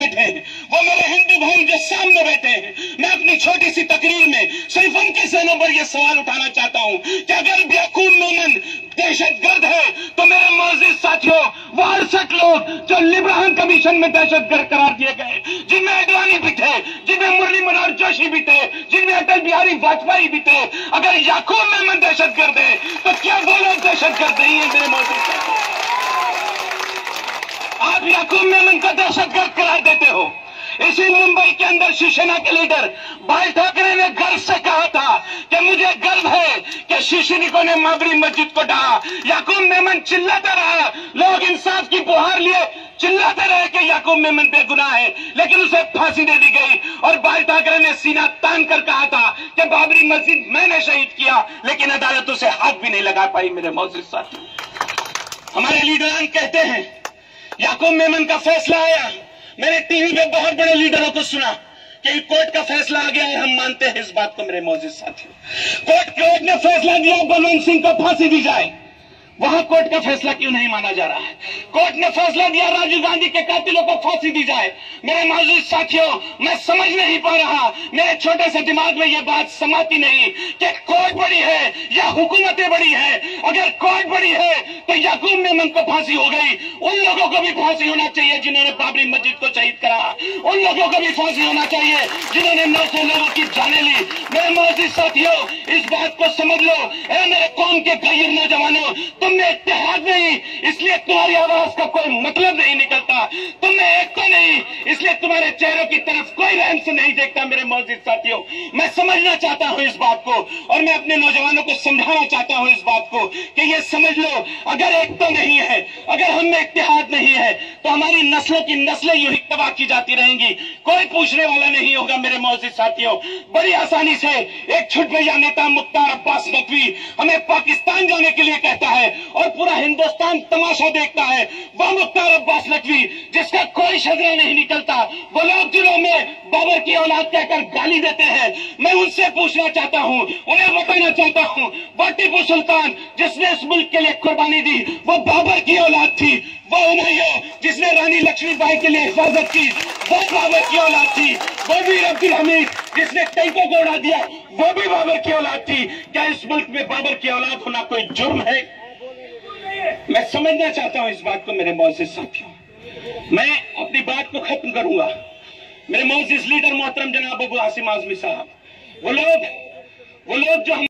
بیٹھے ہیں، وہ میرے ہندو بھائی جو سامنے بیٹھے ہیں، میں اپنی چھوٹی سی تقریر میں صرف ان کے ذہنوں پر یہ سوال اٹھانا چاہتا ہوں کہ اگر یعقوب میمن دہشت گرد ہے تو میرے معزز ساتھیوں وہ 68 لوگ جو لبرہن کمیشن میں دہشت گرد قرار دیے گئے، جن میں اڈوانی بھی تھے، جن میں مرلی منوہر جوشی بھی تھے، جن میں اٹل بہاری واجپئی بھی تھے، اگر یعقوب میمن دہشت گرد ہے تو کیا وہ لوگ دہشت گرد نہیں ہیں میرے معزز ساتھیوں؟ آپ یعقوب میمن کو دہشت گرد قرار دیتے ہو۔ اسی ممبئی کے اندر شیوسینا کے لیڈر بال ٹھاکرے نے گرو سے کہا تھا کہ مجھے گرو ہے کہ شیشنکوں نے بابری مسجد کو ڈھا۔ یعقوب میمن چلاتا رہا، لوگ انصاف کی بہار لیے چلاتے رہے کہ یعقوب میمن بے گناہ ہے، لیکن اسے پھانسی دے دی گئی اور بال ٹھاکرے نے سینہ تان کر کہا تھا کہ بابری مسجد میں نے شہید کیا، لیکن عدالت اسے ہاتھ بھی نہیں لگا پائی میرے معزز ساتھی۔ ہمارے لیڈران کہتے ہیں یعقوب میمن کا فیصلہ آیا، میں نے ٹی وی پہ بہت بڑے لیڈروں کو سنا کہ کورٹ کا فیصلہ آ گیا ہے، ہم مانتے ہیں اس بات کو میرے معزز ساتھیوں۔ کورٹ نے فیصلہ دیا بلونت سنگھ کو پھانسی دی جائے، وہاں کورٹ کا فیصلہ کیوں نہیں مانا جا رہا ہے؟ کورٹ نے فیصلہ دیا راجیو گاندھی کے قاتلوں کو پھانسی دی جائے۔ میرے معزز ساتھیوں، میں سمجھ نہیں پا رہا، میرے چھوٹے سے دماغ میں یہ بات سماتی نہیں کہ کورٹ بڑی ہے یا حکومتیں بڑی ہیں۔ اگر کورٹ بڑی ہے تو یعقوب میمن کو پھانسی ہو گئی، ان لوگوں کو بھی پھانسی ہونا چاہیے جنہوں نے بابری مسجد کو شہید کرا، ان لوگوں کو بھی پھانسی ہونا چاہیے جنہوں نے 900 لوگوں کی جانیں لی۔ میرے معزز ساتھیوں، اس بات کو سمجھ لو، اے میرے قوم کے غیر نوجوانوں، تم میں اتحاد نہیں، اس لیے تمہاری آواز کا کوئی مطلب نہیں نکلتا، تم میں ایک تو نہیں، اس لیے تمہارے چہروں کی طرف کوئی رحم سے نہیں دیکھتا میرے معزز ساتھیوں۔ میں سمجھنا چاہتا ہوں اس بات کو، اور میں اپنے نوجوانوں کو سمجھانا چاہتا ہوں اس بات کو کہ یہ سمجھ لو، اگر ایک تو نہیں ہے، اگر ہم میں اتحاد نہیں ہے تو ہماری نسلوں کی نسلیں یوں ہی تباہ کی جاتی رہیں گی، کوئی پوچھنے والا نہیں ہوگا میرے معزز ساتھیوں۔ بڑی آسانی سے ایک چھٹ بھیا نیتا مختار عباس نقوی ہمیں پاکستان جانے کے لیے کہتا ہے اور پورا ہندوستان تماشا دیکھتا ہے، وہ مختار عباس نقوی جس کا کوئی شجرہ نہیں نکلتا، وہ لوگ جنہوں میں بابر کی اولاد کہہ کر گالی دیتے ہیں، میں ان سے پوچھنا چاہتا ہوں، انہیں بتانا چاہتا ہوں، وہ ٹیپو سلطان جس نے اس ملک کے لیے قربانی دی وہ بابر کی اولاد تھی، وہ ہمایوں جس نے رانی لکشمی بائی کے لیے حفاظت کی وہ بابر کی اولاد تھی، وہ ویر عبد الحمید جس نے ٹینکوں کو اڑا دیا وہ بھی بابر کی اولاد تھی۔ کیا اس ملک میں بابر کی اولاد ہونا کوئی جرم ہے؟ میں سمجھنا چاہتا ہوں اس بات کو میرے معزز ساتھیوں۔ میں اپنی بات کو ختم کروں گا۔ میرے معزز لیڈر محترم جناب ابو عاصم اعظمی صاحب، وہ لوگ جو